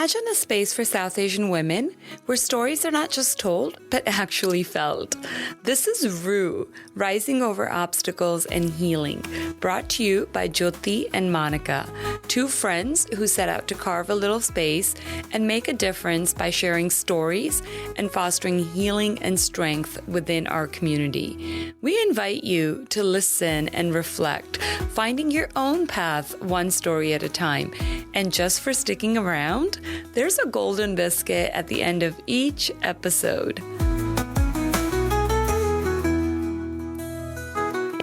Imagine a space for South Asian women where stories are not just told, but actually felt. This is Rue, Rising Over Obstacles and Healing, brought to you by Jyoti and Monica, two friends who set out to carve a little space and make a difference by sharing stories and fostering healing and strength within our community. We invite you to listen and reflect, finding your own path one story at a time. And just for sticking around, there's a golden biscuit at the end of each episode.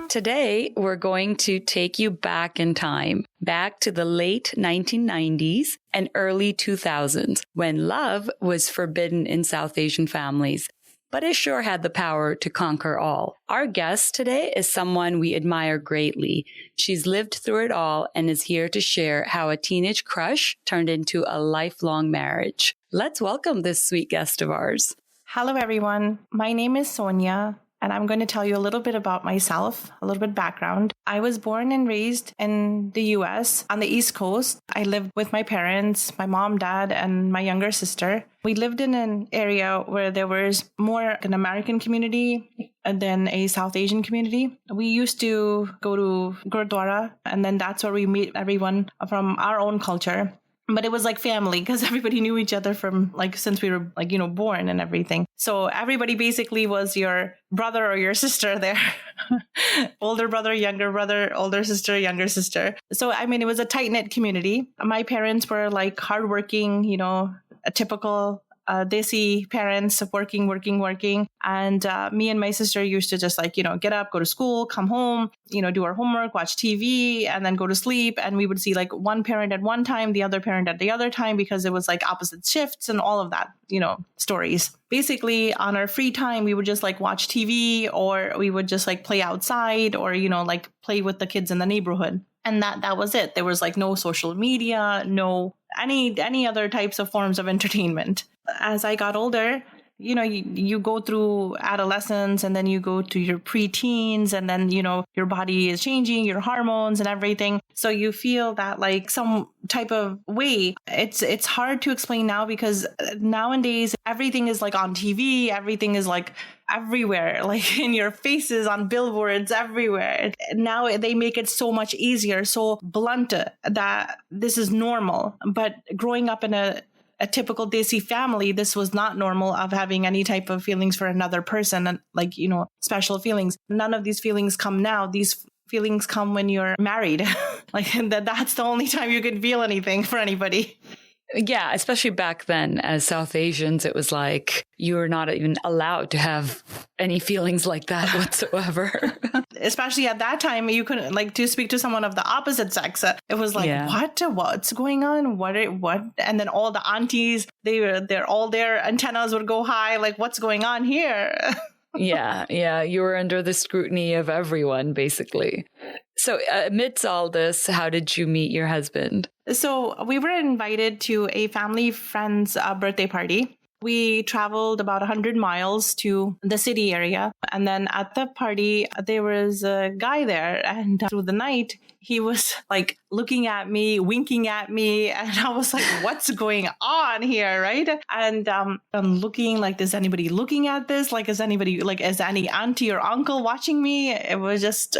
Today, we're going to take you back in time, back to the late 1990s and early 2000s, when love was forbidden in South Asian families. But it sure had the power to conquer all. Our guest today is someone we admire greatly. She's lived through it all and is here to share how a teenage crush turned into a lifelong marriage. Let's welcome this sweet guest of ours. Hello, everyone. My name is Sonia, and I'm going to tell you a little bit about myself, a little bit background. I was born and raised in the U.S. on the East Coast. I lived with my parents, my mom, dad, and my younger sister. We lived in an area where there was more an American community than a South Asian community. We used to go to Gurdwara, and then that's where we meet everyone from our own culture. But it was like family because everybody knew each other from since we were born and everything. So everybody basically was your brother or your sister there. Older brother, older sister, younger sister. So, it was a tight-knit community. My parents were hardworking, a typical desi parents, working. And me and my sister used to just get up, go to school, come home, do our homework, watch TV, and then go to sleep. And we would see one parent at one time, the other parent at the other time, because it was opposite shifts and all of that, stories. Basically, on our free time, we would just watch TV, or we would just play outside, or, play with the kids in the neighborhood. And that was it. There was no social media, no any other types of forms of entertainment. As I got older, you go through adolescence, and then you go to your preteens, and then, your body is changing, your hormones and everything. So you feel that some type of way. It's hard to explain now because nowadays everything is on TV, everything is everywhere, in your faces, on billboards, everywhere. Now they make it so much easier, so blunt that this is normal. But growing up in a typical desi family, this was not normal of having any type of feelings for another person and special feelings. None of these feelings come now. These feelings come when you're married. That's the only time you can feel anything for anybody. Yeah, especially back then as South Asians, it was you were not even allowed to have any feelings like that whatsoever. Especially at that time, you couldn't to speak to someone of the opposite sex. It was what's going on? What? And then all the aunties, they're all their antennas would go high. What's going on here? Yeah. You were under the scrutiny of everyone, basically. So amidst all this, how did you meet your husband? So we were invited to a family friend's birthday party. We traveled about 100 miles to the city area. And then at the party, there was a guy there. And through the night, he was looking at me, winking at me. And I was what's going on here? Right. And I'm looking is anybody looking at this? Is anybody is any auntie or uncle watching me? It was just...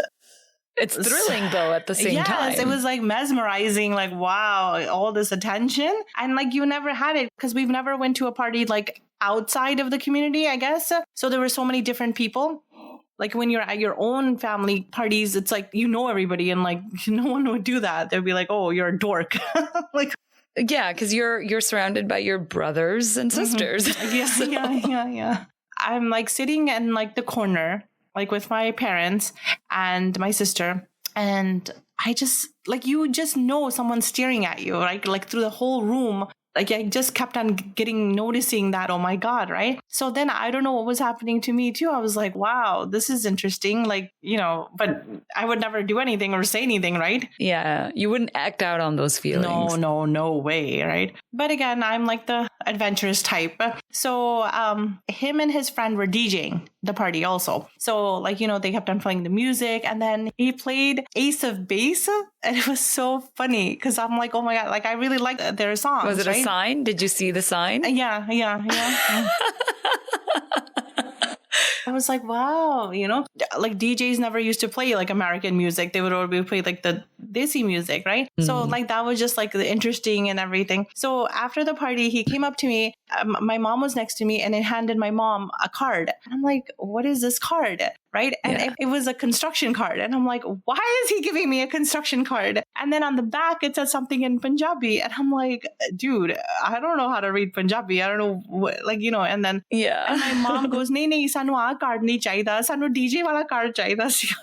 It's thrilling, though, at the same time. Yes, it was mesmerizing, wow, all this attention. And you never had it because we've never went to a party outside of the community, I guess. So there were so many different people. When you're at your own family parties, it's everybody, and no one would do that. They'd be oh, you're a dork. Yeah, because you're surrounded by your brothers and sisters. Mm-hmm. Yeah. I'm sitting in the corner, with my parents and my sister. And I just, you just know someone's staring at you, through the whole room. I just kept on noticing that, oh my God, right? So then I don't know what was happening to me too. I was wow, this is interesting. But I would never do anything or say anything, right? Yeah, you wouldn't act out on those feelings. No way, right? But again, I'm the adventurous type. So him and his friend were DJing the party also. So like, they kept on playing the music, and then he played Ace of Base. And it was so funny because I'm like, oh my God, like I really like their songs. Was it a sign? Did you see the sign? Yeah. I was like, wow, like DJs never used to play like American music. They would always play like the desi music, right? So like that was just like interesting and everything. So after the party, he came up to me. My mom was next to me, and he handed my mom a card. And I'm like, what is this card? Right. And it was a construction card. And I'm like, why is he giving me a construction card? And then on the back, it said something in Punjabi. And I'm like, dude, I don't know how to read Punjabi. I don't know what, and then and my mom goes, nahi, sanu aa card nahi chahiਦਾ, sanu DJ wala card chahiਦਾ C.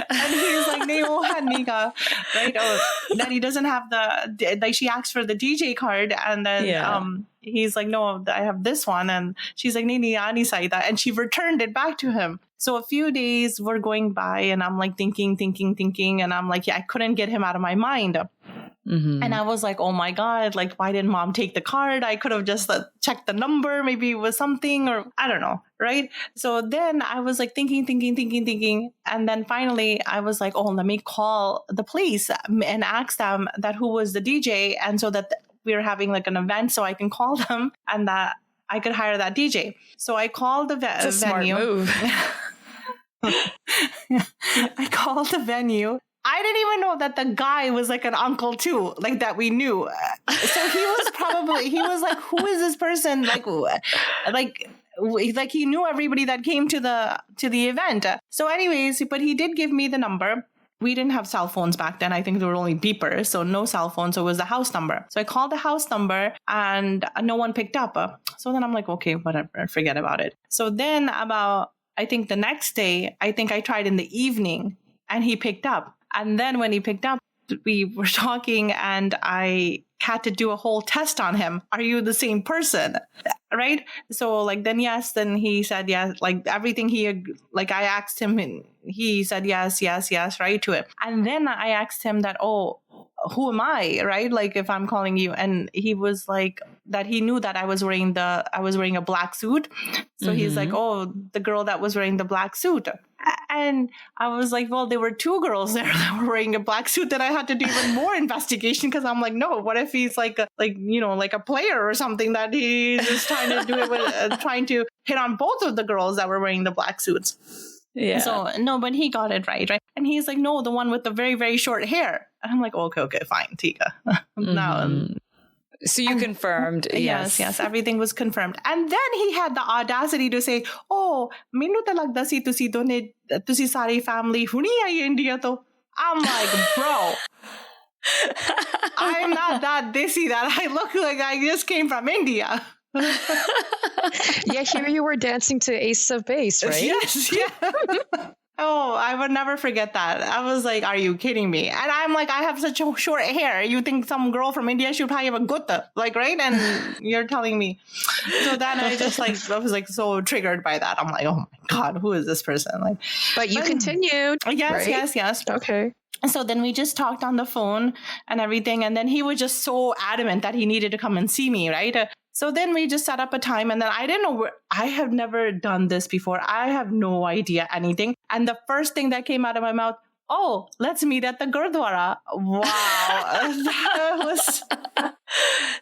And he's like, nahi, wo hai nahi ka. Right. Or that he doesn't have like she asked for the DJ card. And then he's like, no, I have this one. And she's like, nahi, nahi saida. And she returned it back to him. So a few days were going by, and I'm like thinking. And I'm like, I couldn't get him out of my mind. Mm-hmm. And I was like, oh my God, like, why didn't mom take the card? I could have just checked the number. Maybe it was something, or I don't know. Right. So then I was like thinking. And then finally I was like, oh, let me call the police and ask them that who was the DJ. And so that we were having like an event, so I can call them and that I could hire that DJ. So I called the venue. Smart move. I called the venue. I didn't even know that the guy was like an uncle too, like that we knew. So he was like, who is this person? Like he knew everybody that came to the event. So anyways, but he did give me the number. We didn't have cell phones back then. I think there were only beepers, so no cell phone. So it was the house number. So I called the house number and no one picked up. So then I'm like, okay, whatever, forget about it. So then I think the next day, I think I tried in the evening and he picked up. And then when he picked up, we were talking and I had to do a whole test on him. Are you the same person? Right? So then he said yes, like everything I asked him and he said yes, right to it. And then I asked him that, oh, who am I? Right? Like if I'm calling you. And he was like that he knew that I was wearing a black suit. So he's like, oh, the girl that was wearing the black suit. And I was like, well, there were two girls there that were wearing a black suit that I had to do even more investigation because I'm like, no, what if he's like a player or something that he's just trying to do it with, trying to hit on both of the girls that were wearing the black suits. Yeah. So no, but he got it right. And he's like, no, the one with the very, very short hair. And I'm like, okay, fine, Tika. Now. So you confirmed, yes. Yes, everything was confirmed. And then he had the audacity to say, oh, mainu ta lagda si tusi sari family huni aayi India to. I'm like, bro, I'm not that desi that I look like I just came from India. Yeah, here you were dancing to Ace of Base, right? Yes, yeah. Oh, I would never forget that. I was like, are you kidding me? And I'm like, I have such short hair. You think some girl from India should probably have a gutta, like, right? And you're telling me. So then I was like so triggered by that. I'm like, oh my God, who is this person? But you continued. Yes, right? yes. Okay. So then we just talked on the phone and everything. And then he was just so adamant that he needed to come and see me, right? So then we just set up a time, and then I didn't know I have never done this before. I have no idea anything. And the first thing that came out of my mouth, oh, let's meet at the Gurdwara. Wow. That was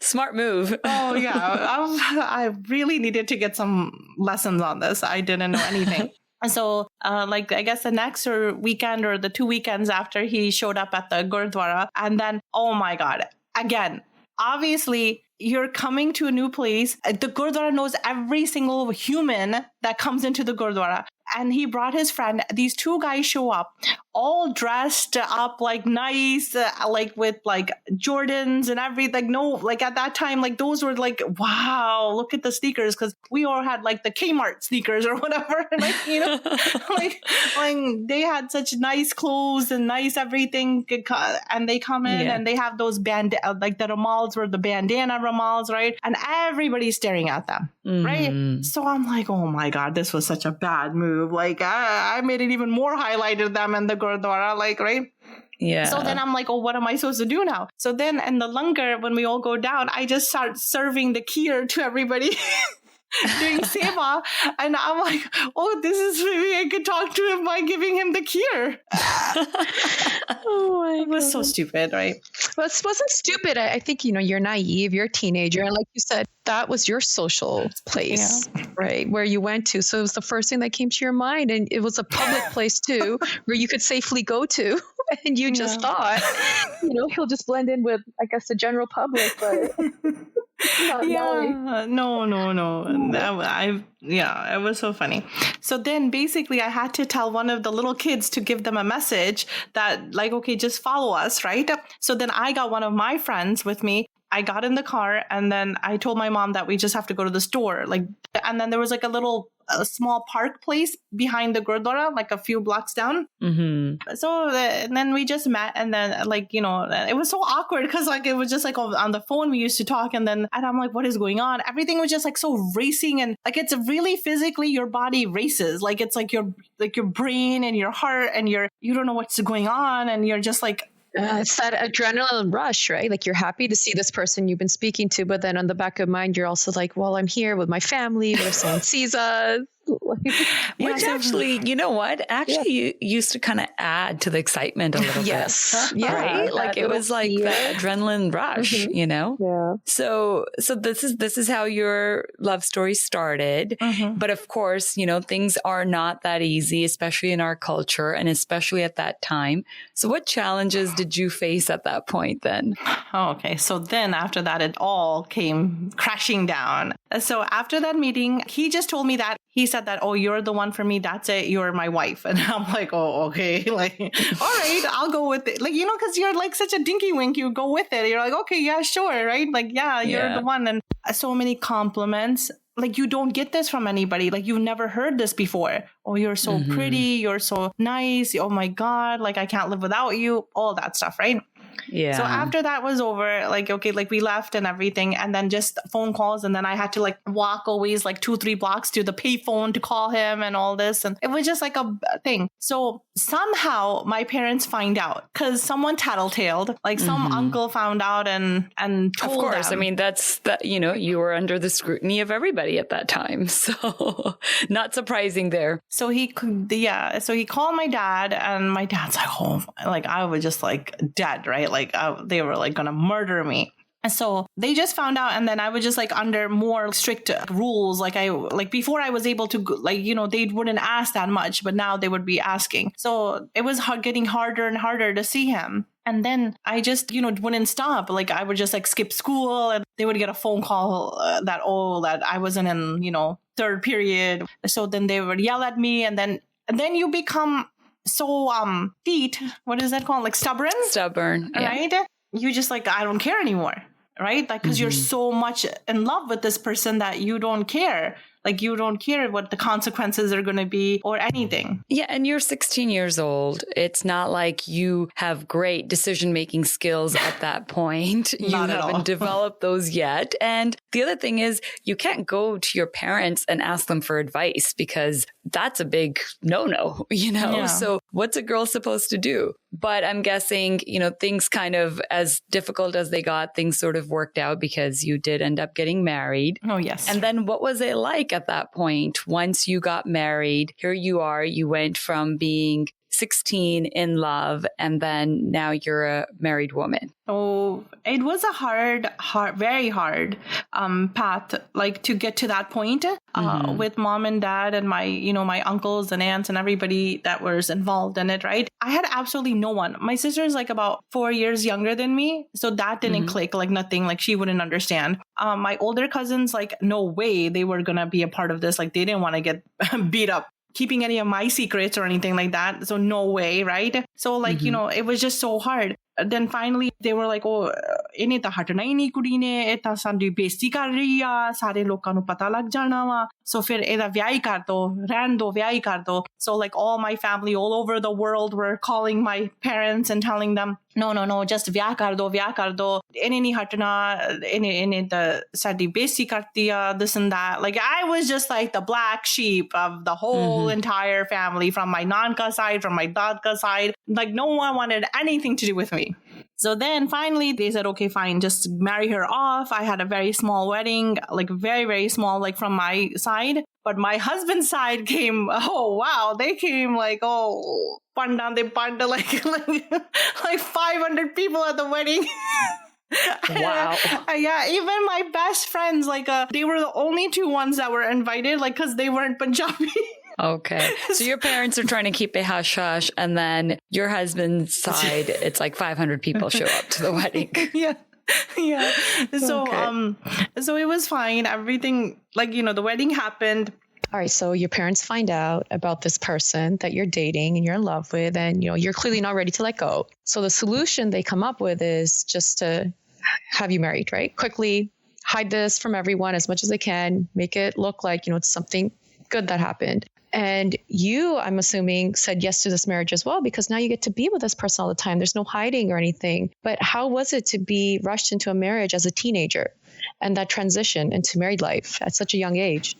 smart move. Oh yeah. I really needed to get some lessons on this. I didn't know anything. And so, I guess the next weekend or the 2 weekends after he showed up at the Gurdwara, and then, oh my God, again, obviously, you're coming to a new place. The Gurdwara knows every single human that comes into the Gurdwara. And he brought his friend. These two guys show up, all dressed up like nice, with like Jordans and everything. At that time, those were like, wow, look at the sneakers. Because we all had like the Kmart sneakers or whatever. They had such nice clothes and nice everything. And they come in and they have those the ramals were the bandana ramals, right? And everybody's staring at them, right? So I'm like, oh my God, this was such a bad move. I made it even more highlighted them in the Gurdwara, right? Yeah. So then I'm like, oh, what am I supposed to do now? So then in the langar, when we all go down, I just start serving the kheer to everybody. Doing seva, and I'm like, oh, this is maybe I could talk to him by giving him the kheer. Oh my It was God. so stupid, right? Well, it wasn't stupid. I think, you're naive, you're a teenager. And like you said, that was your social place, right? Where you went to. So it was the first thing that came to your mind. And it was a public place too, where you could safely go to. And you just thought, he'll just blend in with, I guess, the general public. But no. It was so funny. So then basically I had to tell one of the little kids to give them a message that like, okay, just follow us, right? So then I got one of my friends with me. I got in the car and then I told my mom that we just have to go to the store. And then there was like a small park place behind the Gurdwara, like a few blocks down. Mm-hmm. So and then we just met, and then it was so awkward because like it was just like on the phone we used to talk, and I'm like, what is going on? Everything was just like so racing, and like it's really physically your body races, like it's like your brain and your heart, and you don't know what's going on, and you're just like. It's that adrenaline rush, right? Like you're happy to see this person you've been speaking to, but then on the back of mind, you're also like, well, I'm here with my family where someone sees us. Which actually, you know what? Actually, you used to kind of add to the excitement a little yes. bit. Yeah. Right? Like it was like that adrenaline rush, Yeah. So this is how your love story started. Mm-hmm. But of course, things are not that easy, especially in our culture and especially at that time. So what challenges did you face at that point then? Oh, okay. So then after that, it all came crashing down. So after that meeting, he just told me that he said that, oh, you're the one for me. That's it. You're my wife. And I'm like, oh, okay. Like, all right, I'll go with it. Like, because you're like such a dinky wink, you go with it. You're like, okay, yeah, sure. Right. Like, yeah, you're the one. And so many compliments. Like, you don't get this from anybody. Like, you've never heard this before. Oh, you're so pretty. You're so nice. Oh my God. Like, I can't live without you. All that stuff. Right. Yeah. So after that was over, like, okay, like we left and everything, and then just phone calls. And then I had to like walk always like 2-3 blocks to the payphone to call him and all this. And it was just like a thing. So somehow my parents find out because someone tattletaled, like some uncle found out and told Of course. them. I mean, that's that, you were under the scrutiny of everybody at that time. So not surprising there. So he called my dad, and my dad's like, oh, like I was just like dead, right? Like they were like gonna murder me. And so they just found out, and then I was just like under more strict rules. Like before I was able to, like, they wouldn't ask that much, but now they would be asking. So it was getting harder and harder to see him. And then I just, wouldn't stop. Like I would just like skip school, and they would get a phone call that I wasn't in, third period. So then they would yell at me, and then you become so what is that called? Like stubborn, right? You just like, I don't care anymore, right? Like, because you're so much in love with this person that you don't care. Like, you don't care what the consequences are going to be or anything. Yeah. And you're 16 years old. It's not like you have great decision-making skills at that point. You haven't developed those yet. And the other thing is you can't go to your parents and ask them for advice because that's a big no-no, Yeah. So what's a girl supposed to do? But I'm guessing, things kind of as difficult as they got, things sort of worked out because you did end up getting married. Oh, yes. And then what was it like at that point? Once you got married, here you are, you went from being 16 in love, and then now you're a married woman. Oh, it was a very hard path, like to get to that point with mom and dad and my, my uncles and aunts and everybody that was involved in it, right? I had absolutely no one. My sister is like about 4 years younger than me. So that didn't click, like nothing, like she wouldn't understand. My older cousins, like no way they were going to be a part of this. Like they didn't want to get beat up keeping any of my secrets or anything like that. So no way, right? So like, it was just so hard. Then finally they were like, oh, ਇਹਨੇ ਤਾਂ ਹਟਣਾ ਹੀ ਨਹੀਂ ਕੁੜੀ ਨੇ, ਇਹ ਤਾਂ ਸਾਡੀ ਬੇਇੱਜ਼ਤੀ ਕਰ ਰਹੀ ਆ, ਸਾਰੇ ਲੋਕਾਂ ਨੂੰ ਪਤਾ ਲੱਗ ਜਾਣਾ ਵਾ. So फिर एदा व्याह ही कर दो, रहन दो, व्याह ही कर दो. So like all my family all over the world were calling my parents and telling them, no, just व्याह कर दो, व्याह कर दो. इन्हें नहीं हटना, इन्हें the साडी बेइज्जती करती है, this and that. Like I was just like the black sheep of the whole entire family, from my nanka side, from my dadka side. Like no one wanted anything to do with me. So then finally they said, okay, fine, just marry her off. I had a very small wedding, like very, very small, like from my side. But my husband's side came, oh, wow, they came like, oh, panda, like 500 people at the wedding. Wow. Yeah, even my best friends, like they were the only two ones that were invited, like because they weren't Punjabi. Okay. So your parents are trying to keep it hush-hush, and then your husband's side, it's like 500 people show up to the wedding. Yeah. So, Okay. So it was fine. Everything, like, the wedding happened. All right. So your parents find out about this person that you're dating and you're in love with, and, you're clearly not ready to let go. So the solution they come up with is just to have you married, right? Quickly hide this from everyone as much as they can, make it look like, it's something good that happened. And you, I'm assuming, said yes to this marriage as well, because now you get to be with this person all the time. There's no hiding or anything. But how was it to be rushed into a marriage as a teenager and that transition into married life at such a young age?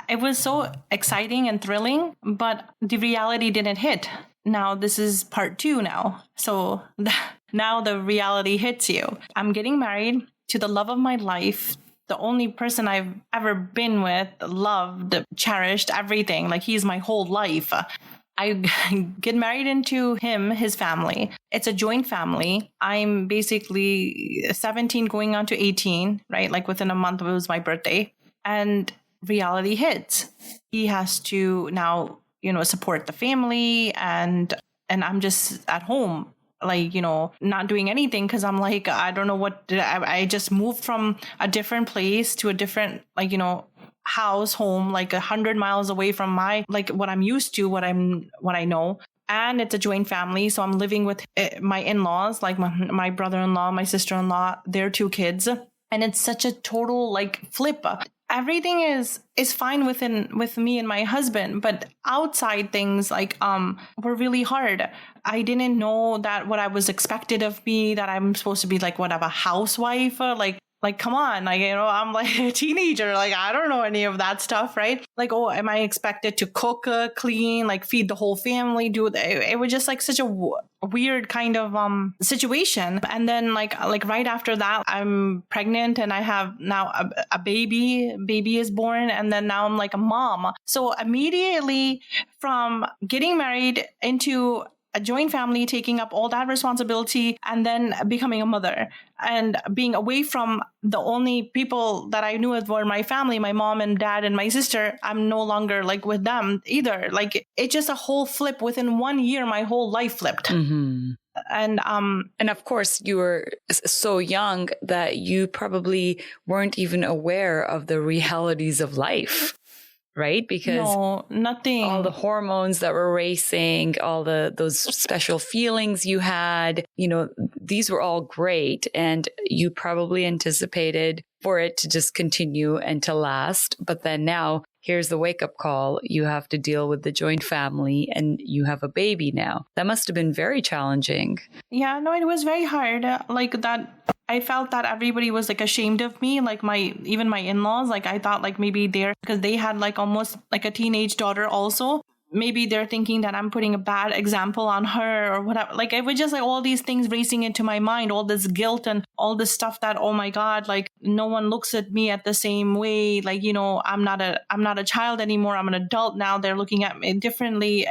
It was so exciting and thrilling, but the reality didn't hit. Now this is part 2 now. So now the reality hits you. I'm getting married to the love of my life, the only person I've ever been with, loved, cherished, everything. Like he's my whole life. I get married into his family. It's a joint family. I'm basically 17 going on to 18, right? Like within a month, it was my birthday. And reality hits. He has to now, support the family, and I'm just at home, like, not doing anything, because I'm like, I don't know what I just moved from a different place to a different, like, house, home, like 100 miles away from my, like, what I'm used to, what I know. And it's a joint family. So I'm living with my in-laws, like my brother-in-law, my sister-in-law, their 2 kids. And it's such a total like flip. Everything is fine with me and my husband, but outside things like were really hard. I didn't know that what I was expected of me, that I'm supposed to be like whatever housewife, like come on, like, I'm like a teenager, like I don't know any of that stuff, right? Like, oh, am I expected to cook, clean, like feed the whole family, it was just like such a weird kind of situation. And then like right after that, I'm pregnant and I have now a baby is born, and then now I'm like a mom. So immediately from getting married into a joint family, taking up all that responsibility, and then becoming a mother and being away from the only people that I knew were my family, my mom and dad and my sister. I'm no longer like with them either. Like it's just a whole flip. Within 1 year, my whole life flipped. Mm-hmm. And of course you were so young that you probably weren't even aware of the realities of life. Right? Because no, nothing. All the hormones that were racing, all those special feelings you had, these were all great. And you probably anticipated for it to just continue and to last. But then now here's the wake up call. You have to deal with the joint family and you have a baby now. That must have been very challenging. Yeah, no, it was very hard. Like that. I felt that everybody was like ashamed of me, like even my in-laws. Like I thought like maybe because they had like almost like a teenage daughter also. Maybe they're thinking that I'm putting a bad example on her or whatever. Like it was just like all these things racing into my mind, all this guilt and all this stuff that, oh my God, like no one looks at me at the same way. Like, I'm not a child anymore. I'm an adult now. They're looking at me differently.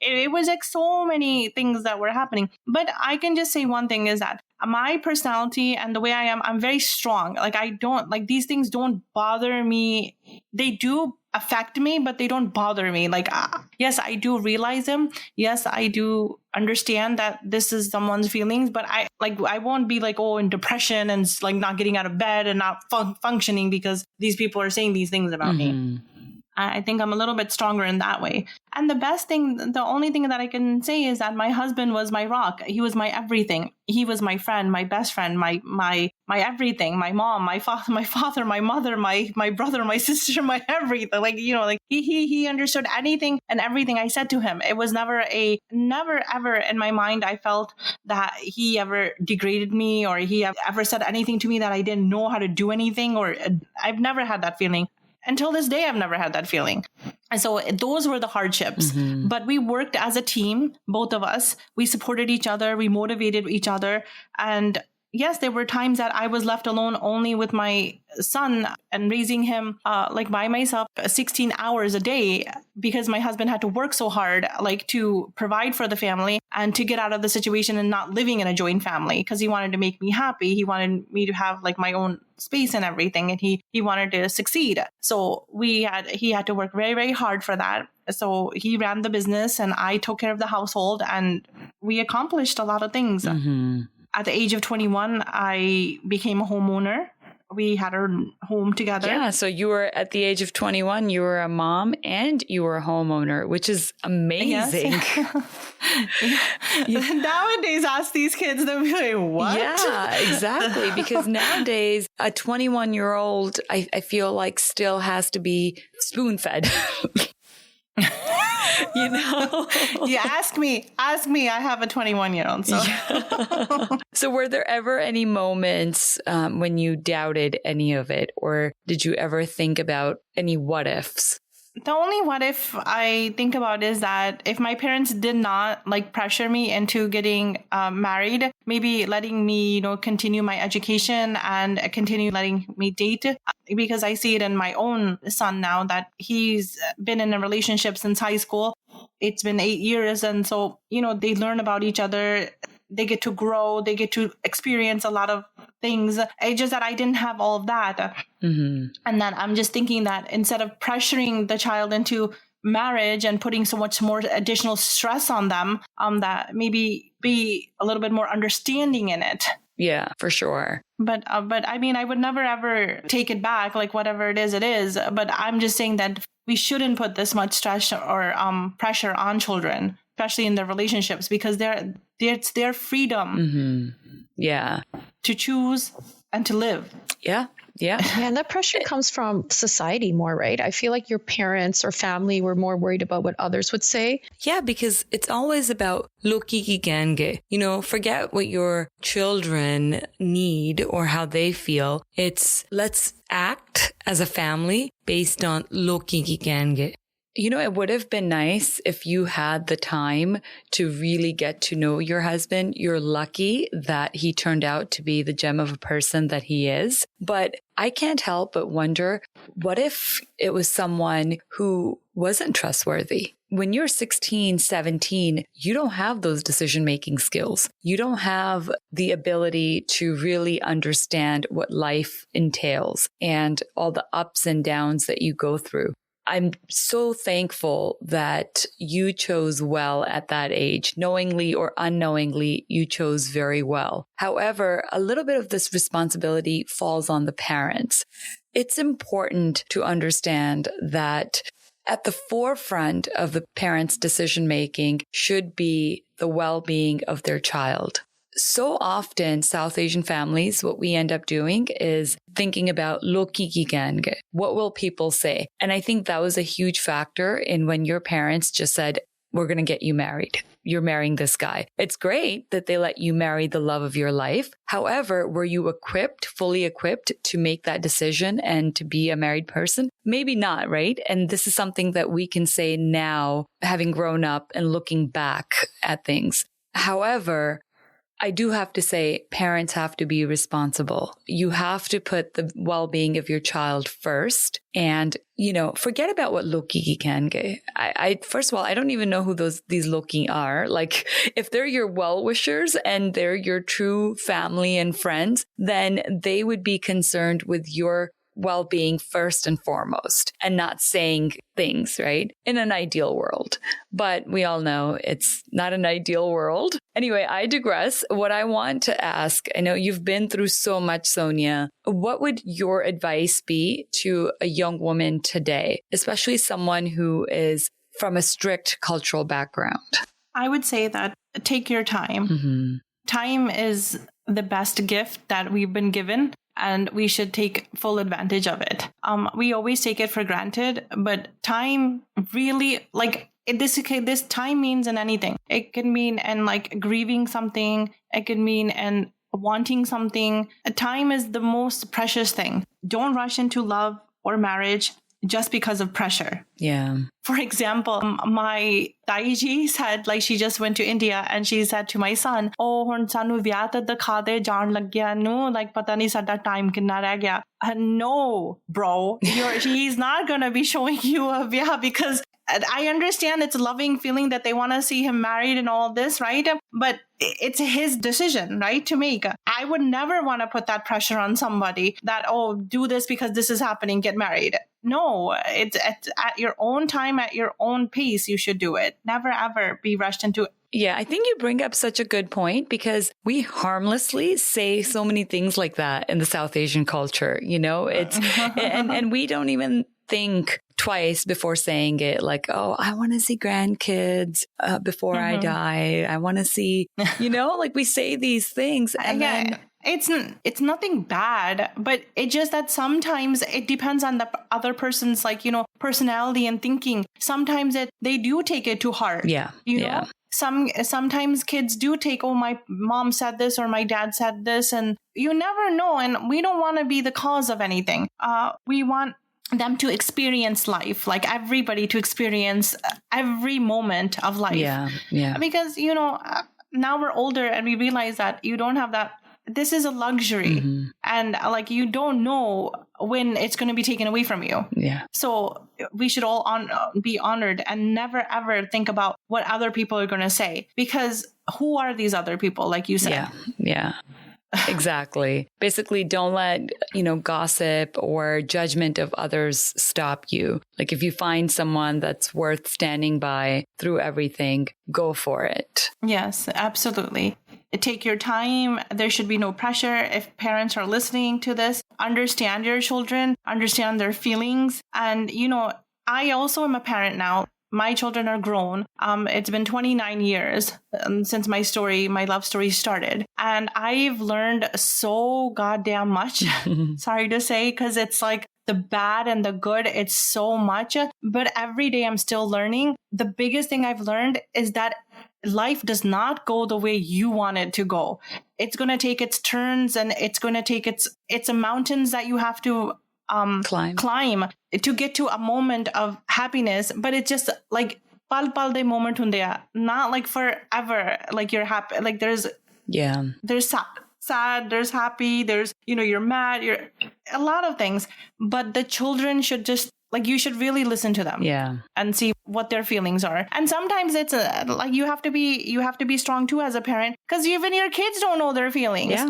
It was like so many things that were happening. But I can just say one thing is that my personality and the way I am, I'm very strong. Like I don't, like these things don't bother me. They do affect me, but they don't bother me. Like, yes, I do realize them. Yes, I do understand that this is someone's feelings, but I won't be like, oh, in depression and like not getting out of bed and not functioning because these people are saying these things about me. I think I'm a little bit stronger in that way. And the only thing that I can say is that my husband was my rock. He was my everything. He was my friend, my best friend, my everything, my mom, my father, my mother, my brother, my sister, my everything. Like, he understood anything and everything I said to him. It was never ever in my mind I felt that he ever degraded me or he ever said anything to me that I didn't know how to do anything, or I've never had that feeling. Until this day, I've never had that feeling. And so those were the hardships. But we worked as a team, both of us. We supported each other. We motivated each other. And yes, there were times that I was left alone only with my son and raising him like by myself 16 hours a day, because my husband had to work so hard, like to provide for the family and to get out of the situation and not living in a joint family, because he wanted to make me happy. He wanted me to have like my own space and everything, and he wanted to succeed. So he had to work very, very hard for that. So he ran the business and I took care of the household, and we accomplished a lot of things. At the age of 21, I became a homeowner. We had our home together. Yeah. So you were at the age of 21, you were a mom and you were a homeowner, which is amazing. Yes. Nowadays, ask these kids, they'll be like, what? Yeah, exactly. Because nowadays, a 21-year-old, I feel like still has to be spoon-fed. You ask me, I have a 21-year-old. So. Yeah. So were there ever any moments when you doubted any of it, or did you ever think about any what ifs? The only what if I think about is that if my parents did not like pressure me into getting married, maybe letting me, continue my education and continue letting me date, because I see it in my own son now that he's been in a relationship since high school. It's been 8 years. And so, they learn about each other. They get to grow. They get to experience a lot of things. It's just that I didn't have all of that. And then I'm just thinking that instead of pressuring the child into marriage and putting so much more additional stress on them, that maybe be a little bit more understanding in it. Yeah, for sure. But I mean, I would never ever take it back, like whatever it is. But I'm just saying that we shouldn't put this much stress or pressure on children, especially in their relationships, because it's their freedom. Yeah. To choose and to live. Yeah. Yeah. And that pressure comes from society more, right? I feel like your parents or family were more worried about what others would say. Yeah, because it's always about Loki genge. Forget what your children need or how they feel. It's let's act as a family based on Loki genge. It would have been nice if you had the time to really get to know your husband. You're lucky that he turned out to be the gem of a person that he is. But I can't help but wonder, what if it was someone who wasn't trustworthy? When you're 16, 17, you don't have those decision-making skills. You don't have the ability to really understand what life entails and all the ups and downs that you go through. I'm so thankful that you chose well at that age. Knowingly or unknowingly, you chose very well. However, a little bit of this responsibility falls on the parents. It's important to understand that at the forefront of the parents' decision-making should be the well-being of their child. So often, South Asian families, what we end up doing is thinking about Loki genge. What will people say? And I think that was a huge factor in when your parents just said, we're going to get you married. You're marrying this guy. It's great that they let you marry the love of your life. However, were you fully equipped to make that decision and to be a married person? Maybe not, right? And this is something that we can say now, having grown up and looking back at things. However, I do have to say, parents have to be responsible. You have to put the well-being of your child first and, forget about what Loki genge. First of all, I don't even know who these Loki are. Like, if they're your well-wishers and they're your true family and friends, then they would be concerned with your well-being first and foremost and not saying things, right? In an ideal world. But we all know it's not an ideal world. Anyway, I digress. What I want to ask, I know you've been through so much, Sonia. What would your advice be to a young woman today, especially someone who is from a strict cultural background? I would say that take your time. Mm-hmm. Time is the best gift that we've been given, and we should take full advantage of it. We always take it for granted, but time really, like, this time means in anything. It can mean in like grieving something. It can mean in wanting something. Time is the most precious thing. Don't rush into love or marriage just because of pressure. Yeah. For example, my Taiji said, like, she just went to India and she said to my son, "Oh, hun sanu vyah ta dikha de, jaan lag gaya nu, like pata nahi sada time kinna reh gaya." No, bro, he's not gonna be showing you a vyah, because I understand it's a loving feeling that they want to see him married and all this, right? But it's his decision, right, to make. I would never want to put that pressure on somebody that, oh, do this because this is happening, get married. No, it's at your own time, at your own pace, you should do it. Never, ever be rushed into it. Yeah, I think you bring up such a good point, because we harmlessly say so many things like that in the South Asian culture. You know, it's and we don't even think twice before saying it, like, oh, I want to see grandkids before I die. I want to see, you know, like we say these things. And then it's nothing bad, but it just that sometimes it depends on the other person's, like, you know, personality and thinking. Sometimes they do take it too hard. Yeah. You know? Sometimes kids do take, oh, my mom said this or my dad said this, and you never know. And we don't want to be the cause of anything. We want them to experience life, like everybody to experience every moment of life. Yeah. Because, you know, now we're older and we realize that you don't have that. This is a luxury. And like, you don't know when it's going to be taken away from you. Yeah. So we should all be honored and never, ever think about what other people are going to say, because who are these other people? Like you said. Yeah. Exactly. Basically, don't let, you know, gossip or judgment of others stop you. Like, if you find someone that's worth standing by through everything, go for it. Yes, absolutely. Take your time. There should be no pressure. If parents are listening to this, understand your children, understand their feelings. And, you know, I also am a parent now. My children are grown. It's been 29 years since my love story started. And I've learned so goddamn much, sorry to say, because it's like the bad and the good, it's so much. But every day I'm still learning. The biggest thing I've learned is that life does not go the way you want it to go. It's going to take its turns, and it's going to take it's a mountains that you have to climb to get to a moment of happiness. But it's just like pal pal de moment hunde hai, not like forever. Like you're happy, like there's sad, there's happy, there's, you know, you're mad, you're a lot of things. But the children should just, like, you should really listen to them and see what their feelings are. And sometimes it's like you have to be strong too as a parent, because even your kids don't know their feelings.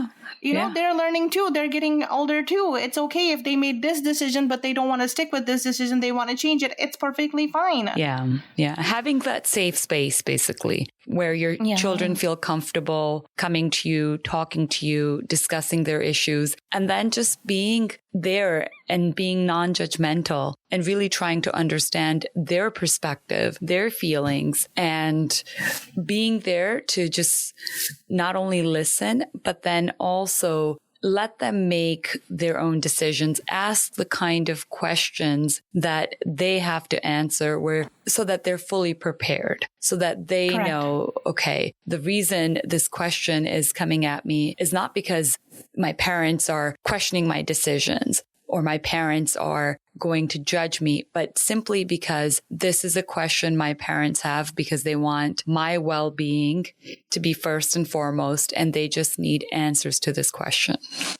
You know, they're learning too. They're getting older too. It's okay if they made this decision, but they don't want to stick with this decision. They want to change it. It's perfectly fine. Yeah. Having that safe space, basically, where your children feel comfortable coming to you, talking to you, discussing their issues, and then just being there and being non-judgmental and really trying to understand their perspective, their feelings, and being there to just not only listen, but then also let them make their own decisions, ask the kind of questions that they have to answer so that they're fully prepared, so that they know, okay, the reason this question is coming at me is not because my parents are questioning my decisions or my parents are going to judge me, but simply because this is a question my parents have because they want my well-being to be first and foremost, and they just need answers to this question.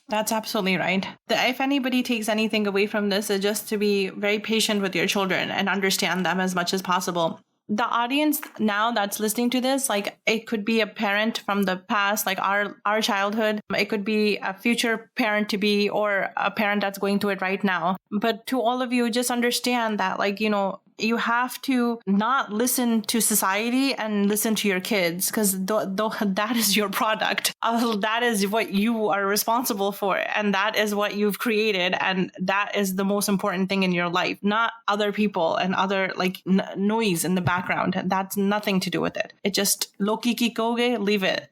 That's absolutely right. If anybody takes anything away from this, it's just to be very patient with your children and understand them as much as possible. the audience now that's listening to this, like it could be a parent from the past, like our childhood. It could be a future parent to be, or a parent that's going through it right now. But to all of you, just understand that, like, you have to not listen to society and listen to your kids, because that is your product. That is what you are responsible for, and that is what you've created, and that is the most important thing in your life, not other people and other like noise in the background. That's nothing to do with it. It just Loki kikoge, leave it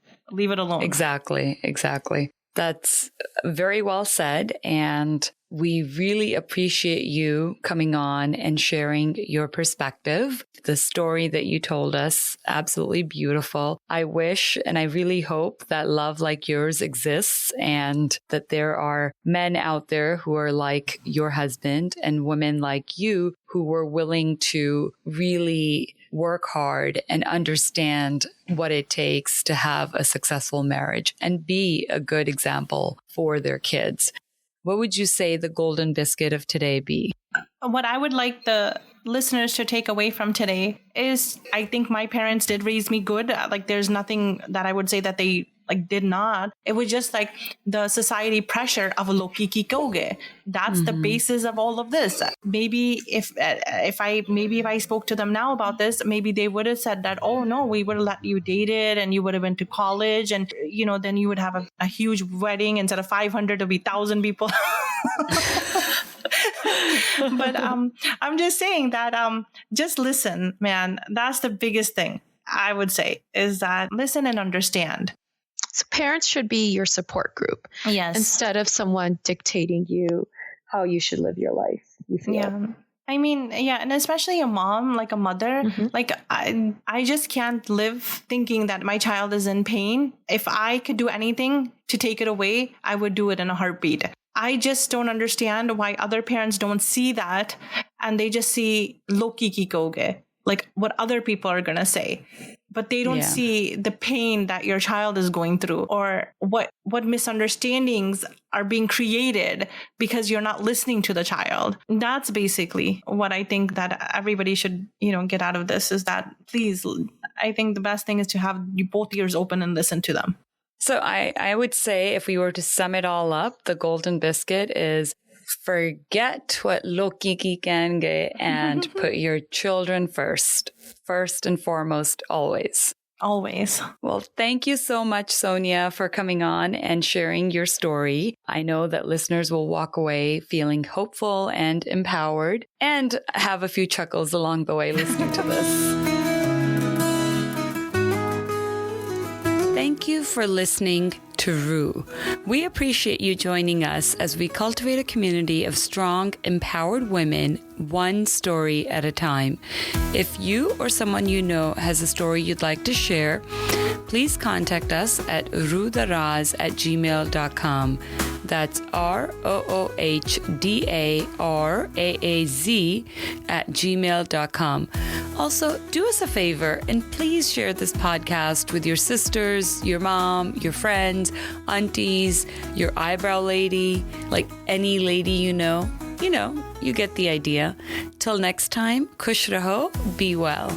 alone. Exactly. That's very well said. And we really appreciate you coming on and sharing your perspective. The story that you told us, absolutely beautiful. I wish and I really hope that love like yours exists, and that there are men out there who are like your husband and women like you who were willing to really work hard and understand what it takes to have a successful marriage and be a good example for their kids. What would you say the golden biscuit of today be? What I would like the listeners to take away from today is, I think my parents did raise me good. Like, there's nothing that I would say that they like did not. It was just like the society pressure of Loki kikoge. That's the basis of all of this. Maybe if I spoke to them now about this, maybe they would have said that, oh no, we would have let you date it, and you would have been to college, and then you would have a huge wedding. Instead of 500, it'll be 1,000 people. But I'm just saying that just listen, man. That's the biggest thing I would say, is that listen and understand. So parents should be your support group. Yes. Instead of someone dictating you how you should live your life. You feel? Yeah. I mean, yeah. And especially a mom, like a mother, like I just can't live thinking that my child is in pain. If I could do anything to take it away, I would do it in a heartbeat. I just don't understand why other parents don't see that, and they just see Loki kikoge, like what other people are going to say. But they don't see the pain that your child is going through, or what misunderstandings are being created because you're not listening to the child. That's basically what I think that everybody should, get out of this, is that, please, I think the best thing is to have you both ears open and listen to them. So I would say, if we were to sum it all up, the golden biscuit is forget what Loki kikenge and put your children first and foremost, always. Always. Well, thank you so much, Sonia, for coming on and sharing your story. I know that listeners will walk away feeling hopeful and empowered, and have a few chuckles along the way listening to this. Thank you for listening to Rue. We appreciate you joining us as we cultivate a community of strong, empowered women, one story at a time. If you or someone you know has a story you'd like to share, please contact us at roodaraz@gmail.com. That's ROOHDARAAZ@gmail.com. Also, do us a favor and please share this podcast with your sisters, your mom, your friends, aunties, your eyebrow lady, like any lady you know. You get the idea. Till next time, kush raho, be well.